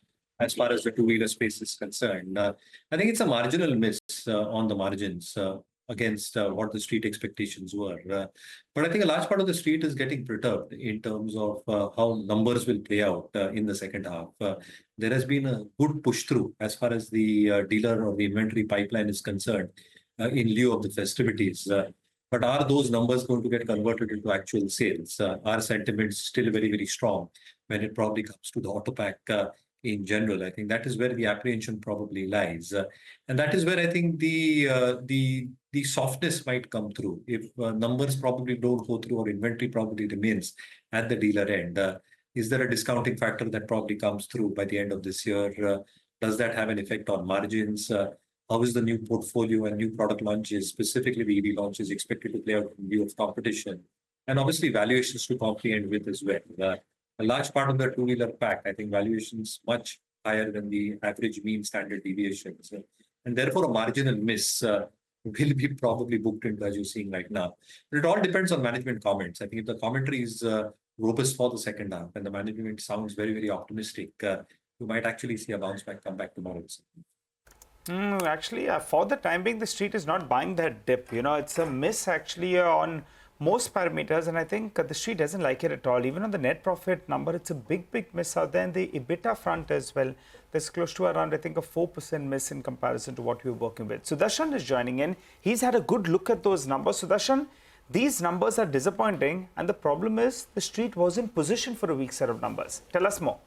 as far as the two-wheeler space is concerned. I think it's a marginal miss on the margins against what the street expectations were. But I think a large part of the street is getting perturbed in terms of how numbers will play out in the second half. There has been a good push through as far as the dealer or the inventory pipeline is concerned in lieu of the festivities. But are those numbers going to get converted into actual sales? Our sentiment is still very, very strong when it probably comes to the auto pack in general. I think that is where the apprehension probably lies. And that is where I think the softness might come through. If numbers probably don't go through or inventory probably remains at the dealer end, is there a discounting factor that probably comes through by the end of this year? Does that have an effect on margins? How is the new portfolio and new product launches, specifically the EV launches, expected to play out in view of competition? And obviously valuations to comprehend with as well. A large part of the two-wheeler pack, I think valuations much higher than the average mean standard deviations. And therefore a marginal miss will be probably booked into as you're seeing right now. But it all depends on management comments. I think if the commentary is robust for the second half and the management sounds very, very optimistic, you might actually see a bounce back come back tomorrow. Actually, for the time being, the street is not buying that dip. It's a miss actually on most parameters, and I think the street doesn't like it at all. Even on the net profit number, it's a big, big miss out there. And the EBITDA front as well, there's close to around, I think, a 4% miss in comparison to what we were working with. Sudarshan is joining in. He's had a good look at those numbers. Sudarshan, these numbers are disappointing, and the problem is the street was in position for a weak set of numbers. Tell us more.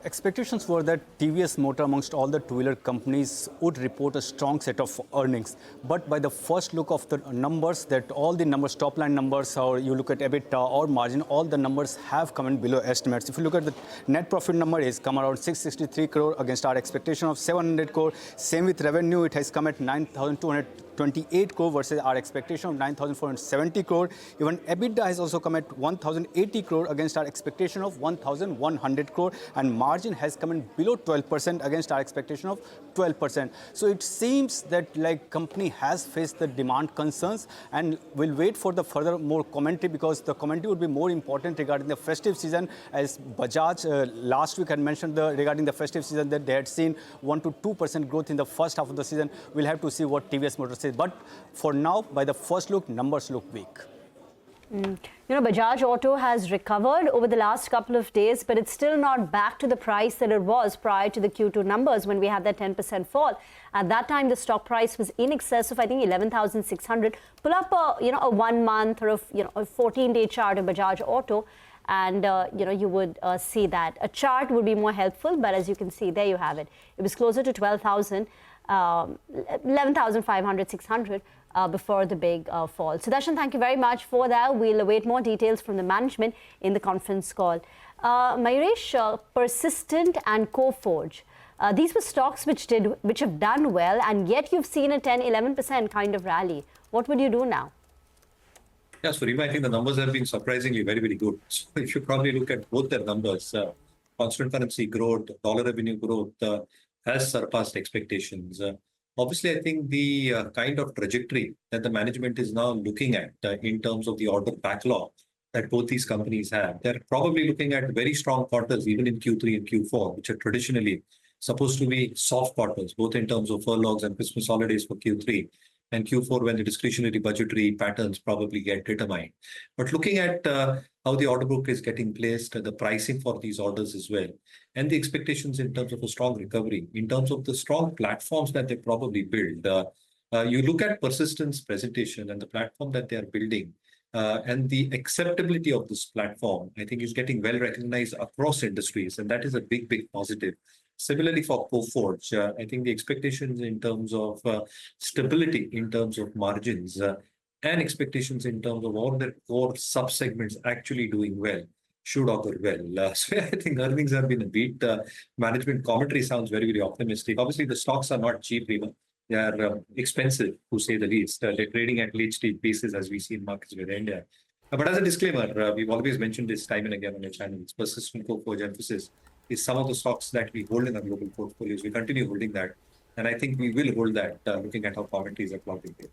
Expectations were that TVS Motor amongst all the two-wheeler companies would report a strong set of earnings. But by the first look of the numbers, that all the numbers, top-line numbers, or you look at EBITDA or margin, all the numbers have come in below estimates. If you look at the net profit number, it's come around 663 crore against our expectation of 700 crore. Same with revenue, it has come at 9,228 crore versus our expectation of 9,470 crore. Even EBITDA has also come at 1,080 crore against our expectation of 1,100 crore. And margin has come in below 12% against our expectation of 12%. So it seems that company has faced the demand concerns, and we'll wait for the further more commentary, because the commentary would be more important regarding the festive season, as Bajaj last week had mentioned regarding the festive season that they had seen 1 to 2% growth in the first half of the season. We'll have to see what TVS Motors says. But for now, by the first look, numbers look weak. Bajaj Auto has recovered over the last couple of days, but it's still not back to the price that it was prior to the Q2 numbers when we had that 10% fall. At that time, the stock price was in excess of, I think, 11,600. Pull up a 1 month or a 14-day chart of Bajaj Auto, and you would see that. A chart would be more helpful, but as you can see, there you have it. It was closer to 12,000, 11,500, 600. Before the big fall. Sudarshan, thank you very much for that. We'll await more details from the management in the conference call. Mayuresh, Persistent and Coforge. These were stocks which have done well, and yet you've seen a 10-11% kind of rally. What would you do now? Yes, for Rima, I think the numbers have been surprisingly very, very good. So if you probably look at both their numbers, constant currency growth, dollar revenue growth has surpassed expectations. Obviously, I think the kind of trajectory that the management is now looking at in terms of the order backlog that both these companies have, they're probably looking at very strong quarters, even in Q3 and Q4, which are traditionally supposed to be soft quarters, both in terms of furloughs and Christmas holidays for Q3, and Q4 when the discretionary budgetary patterns probably get determined. But looking at how the order book is getting placed, the pricing for these orders as well, and the expectations in terms of a strong recovery, in terms of the strong platforms that they probably build. You look at Persistent's presentation and the platform that they are building, and the acceptability of this platform, I think is getting well recognized across industries, and that is a big, big positive. Similarly for Coforge, I think the expectations in terms of stability, in terms of margins, and expectations in terms of all their core sub-segments actually doing well should augur well. So I think earnings have been a beat. Management commentary sounds very, very optimistic. Obviously, the stocks are not cheap even. They are expensive, to say the least. They're trading at late stage basis, as we see in markets with India. But as a disclaimer, we've always mentioned this time and again on your channel. It's Persistent Coforge emphasis is some of the stocks that we hold in our global portfolios. We continue holding that. And I think we will hold that, looking at how commentaries are plotting here.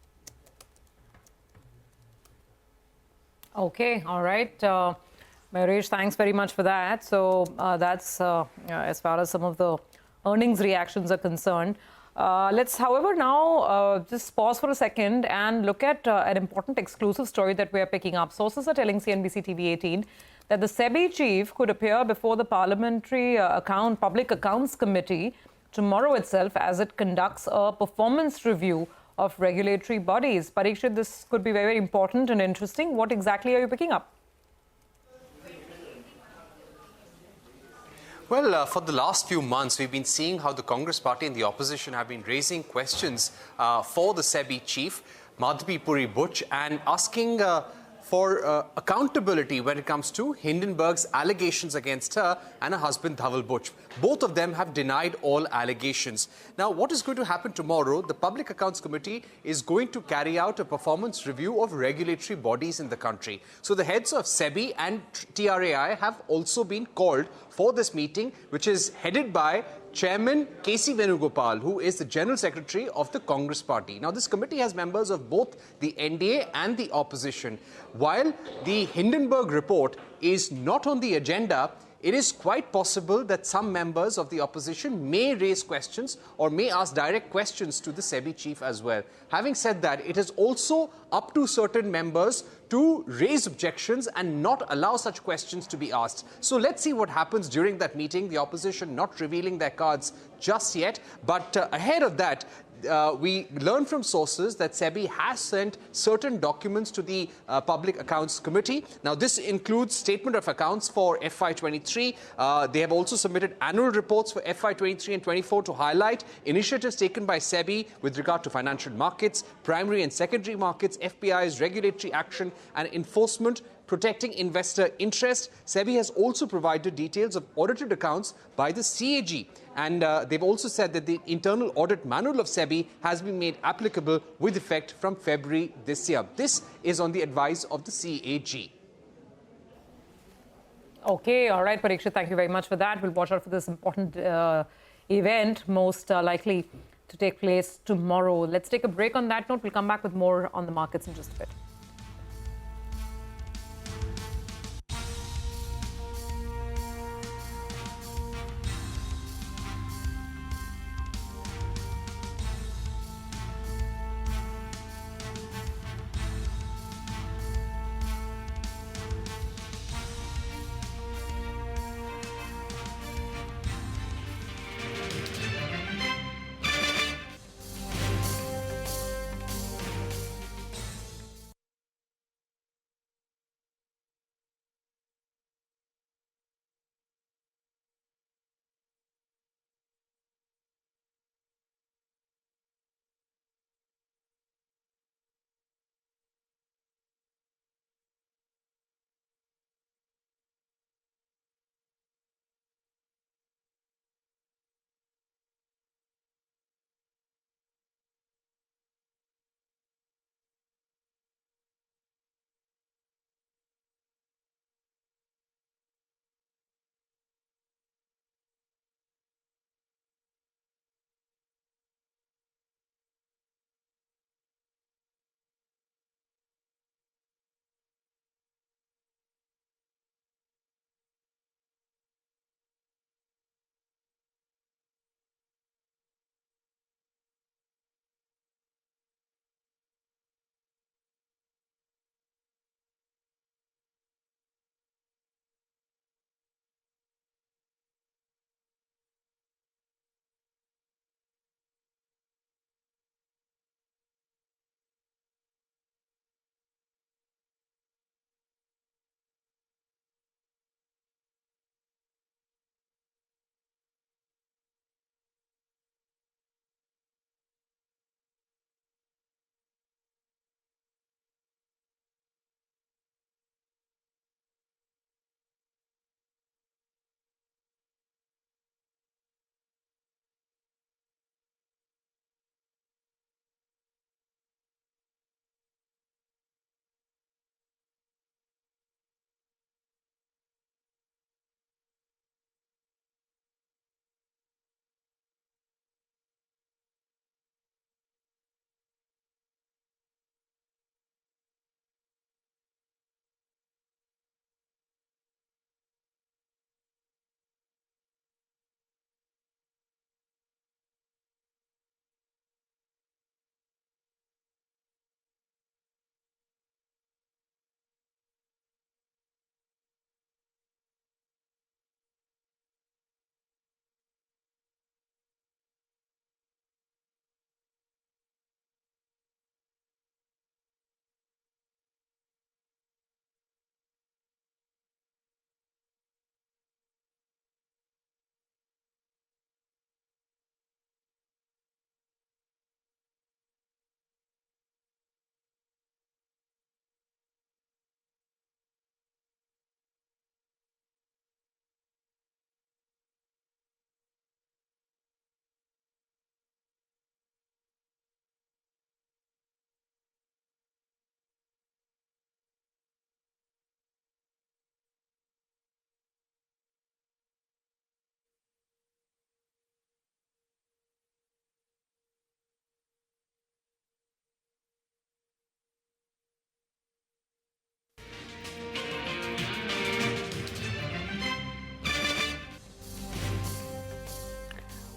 Okay, all right. Mayuresh, thanks very much for that. So that's as far as some of the earnings reactions are concerned. Let's, however, now just pause for a second and look at an important exclusive story that we are picking up. Sources are telling CNBC TV18 that the SEBI chief could appear before the Parliamentary Public Accounts Committee tomorrow itself as it conducts a performance review of regulatory bodies. Parikshit, this could be very important and interesting. What exactly are you picking up? Well, for the last few months, we've been seeing how the Congress party and the opposition have been raising questions for the SEBI chief, Madhavi Puri Butch, and asking for accountability when it comes to Hindenburg's allegations against her and her husband Dhaval Butch. Both of them have denied all allegations. Now, what is going to happen tomorrow? The Public Accounts Committee is going to carry out a performance review of regulatory bodies in the country. So the heads of SEBI and TRAI have also been called for this meeting, which is headed by Chairman K.C. Venugopal, who is the General Secretary of the Congress Party. Now, this committee has members of both the NDA and the opposition. While the Hindenburg report is not on the agenda, it is quite possible that some members of the opposition may raise questions or may ask direct questions to the SEBI chief as well. Having said that, it is also up to certain members to raise objections and not allow such questions to be asked. So let's see what happens during that meeting. The opposition not revealing their cards just yet. But ahead of that, we learned from sources that SEBI has sent certain documents to the Public Accounts Committee. Now, this includes statement of accounts for FY23. They have also submitted annual reports for FY23 and 24 to highlight initiatives taken by SEBI with regard to financial markets, primary and secondary markets, FPI's regulatory action and enforcement, protecting investor interest. SEBI has also provided details of audited accounts by the CAG. And they've also said that the internal audit manual of SEBI has been made applicable with effect from February this year. This is on the advice of the CAG. Okay, all right, Parikshit, thank you very much for that. We'll watch out for this important event, most likely to take place tomorrow. Let's take a break on that note. We'll come back with more on the markets in just a bit.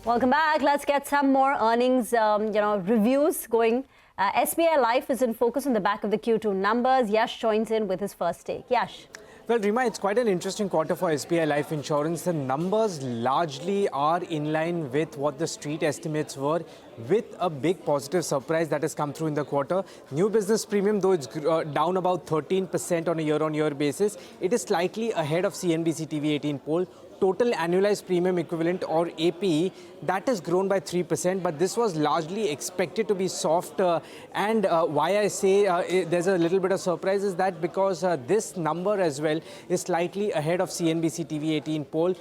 Welcome back. Let's get some more earnings, reviews going. SBI Life is in focus on the back of the Q2 numbers. Yash joins in with his first take. Yash. Well, Rima, it's quite an interesting quarter for SBI Life Insurance. The numbers largely are in line with what the street estimates were, with a big positive surprise that has come through in the quarter. New business premium, though it's down about 13% on a year-on-year basis, it is slightly ahead of CNBC-TV18 poll. Total annualized premium equivalent, or APE, that has grown by 3%, but this was largely expected to be soft. And why I say there's a little bit of surprise is that because this number as well is slightly ahead of CNBC-TV18 poll.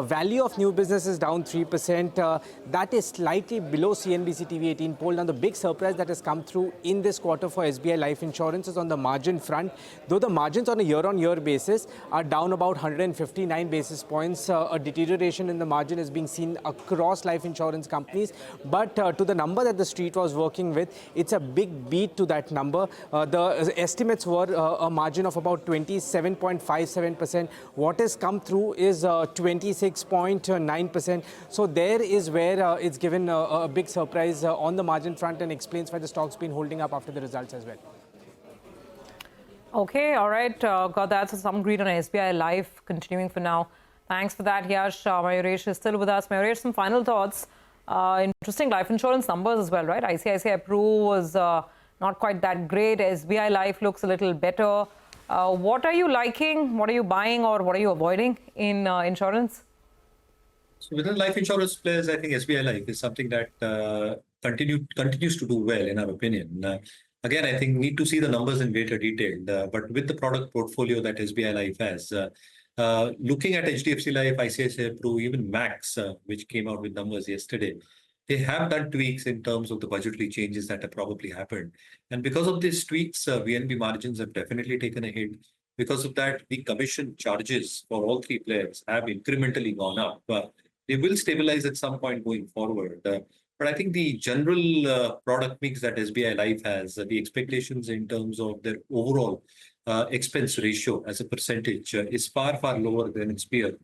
Value of new business is down 3%. That is slightly below CNBC-TV18 poll. Now, the big surprise that has come through in this quarter for SBI Life Insurance is on the margin front. Though the margins on a year-on-year basis are down about 159 basis points, a deterioration in the margin is being seen across life insurance companies. But to the number that the street was working with, it's a big beat to that number. The estimates were a margin of about 27.57%. What has come through is 26.9%. So there is where it's given a big surprise on the margin front, and explains why the stock's been holding up after the results as well. Okay, all right. Got that. So some greed on SBI Life continuing for now. Thanks for that, Yash. Mayuresh is still with us. Mayuresh, some final thoughts. Interesting life insurance numbers as well, right? ICICI Pru was not quite that great. SBI Life looks a little better. What are you liking? What are you buying, or what are you avoiding in insurance? So within life insurance players, I think SBI Life is something that continues to do well, in our opinion. Again, I think need to see the numbers in greater detail. But with the product portfolio that SBI Life has, looking at HDFC Life, ICICI Pru, even Max, which came out with numbers yesterday, they have done tweaks in terms of the budgetary changes that have probably happened. And because of these tweaks, VNB margins have definitely taken a hit. Because of that, the commission charges for all three players have incrementally gone up. They will stabilize at some point going forward. But I think the general product mix that SBI Life has, the expectations in terms of their overall expense ratio as a percentage is far, far lower than its peers.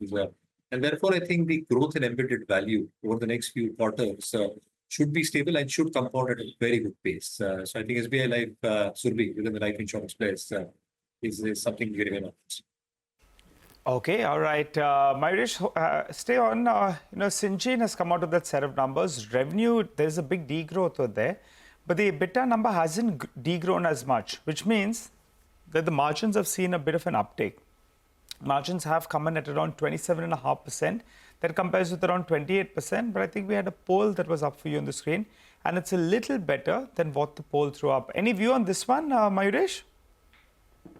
And therefore, I think the growth in embedded value over the next few quarters should be stable and should compound at a very good pace. So I think SBI Life, Surbi, within the life insurance place, is something very well. Okay, all right. Mayuresh, stay on. Syngene has come out with that set of numbers. Revenue, there's a big degrowth over there, but the EBITDA number hasn't degrown as much, which means that the margins have seen a bit of an uptake. Margins have come in at around 27.5%. That compares with around 28%. But I think we had a poll that was up for you on the screen, and it's a little better than what the poll threw up. Any view on this one, Mayuresh?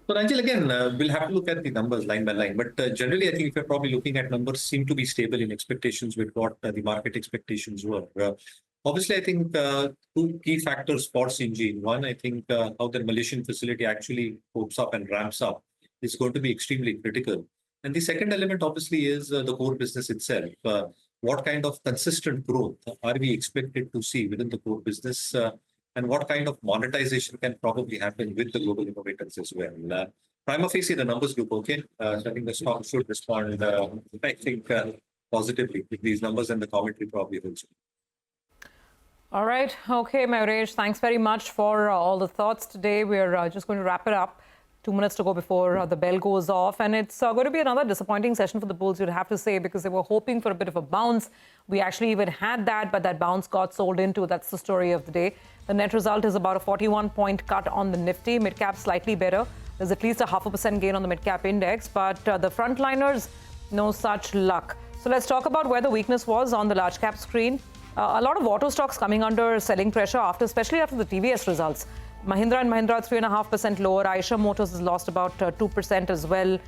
So, Ranjil, again, we'll have to look at the numbers line by line. But generally, I think if you're probably looking at numbers, seem to be stable in expectations with what the market expectations were. Obviously, I think two key factors for Syngene. One, I think how the Malaysian facility actually hopes up and ramps up is going to be extremely critical. And the second element, obviously, is the core business itself. What kind of consistent growth are we expected to see within the core business? And what kind of monetization can probably happen with the global innovators as well? Prima facie, the numbers look okay. So I think the stock should respond, I think, positively with these numbers, and the commentary probably also. All right. Okay, Mayuresh, thanks very much for all the thoughts today. We're just going to wrap it up. 2 minutes to go before the bell goes off. And it's going to be another disappointing session for the bulls, you'd have to say, because they were hoping for a bit of a bounce. We actually even had that, but that bounce got sold into. That's the story of the day. The net result is about a 41-point cut on the Nifty. Midcap slightly better. There's at least a 0.5% gain on the Midcap index, but the frontliners, no such luck. So let's talk about where the weakness was on the large cap screen. A lot of auto stocks coming under selling pressure, especially after the TVS results. Mahindra and Mahindra 3.5% lower. Eicher Motors has lost about 2% as well.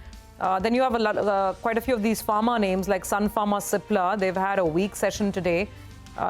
Then you have quite a few of these pharma names like Sun Pharma, Cipla. They've had a weak session today.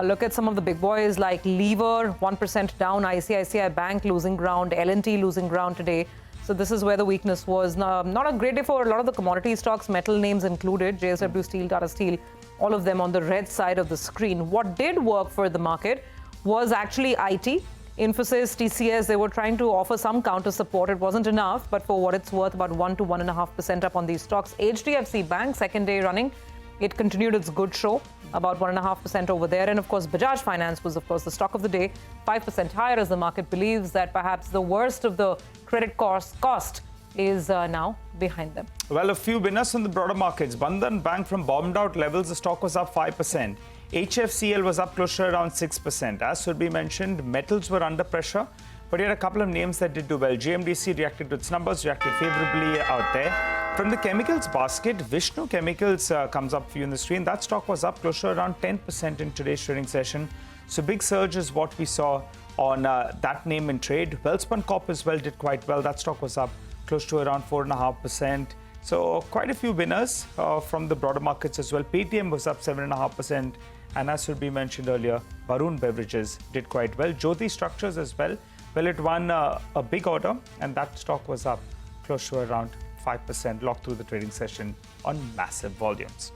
Look at some of the big boys like Lever, 1% down. ICICI Bank losing ground. L&T losing ground today. So this is where the weakness was. Not a great day for a lot of the commodity stocks, metal names included. JSW Steel, Tata Steel, all of them on the red side of the screen. What did work for the market was actually IT. Infosys, TCS, they were trying to offer some counter support. It wasn't enough, but for what it's worth, about 1 to 1.5% up on these stocks. HDFC Bank, second day running, It continued its good show, about 1.5% over there. And of course, Bajaj Finance was, of course, the stock of the day, 5% higher as the market believes that perhaps the worst of the credit cost is now behind them. Well, a few winners from the broader markets. Bandhan Bank from bottomed out levels, the stock was up 5%. HFCL was up close to around 6%. As should be mentioned, metals were under pressure, but you had a couple of names that did do well. GMDC reacted to its numbers, reacted favorably out there. From the chemicals basket, Vishnu Chemicals comes up for you in the screen. That stock was up close to around 10% in today's trading session. So big surge is what we saw on that name in trade. Welspun Corp as well did quite well. That stock was up close to around 4.5%. So quite a few winners from the broader markets as well. Paytm was up 7.5%. And as should be mentioned earlier, Varun Beverages did quite well. Jyoti Structures as well. Well, it won a big order, and that stock was up close to around 5%, locked through the trading session on massive volumes.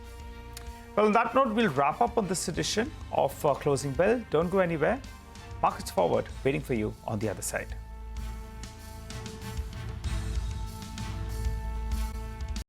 Well, on that note, we'll wrap up on this edition of Closing Bell. Don't go anywhere. Markets Forward, waiting for you on the other side.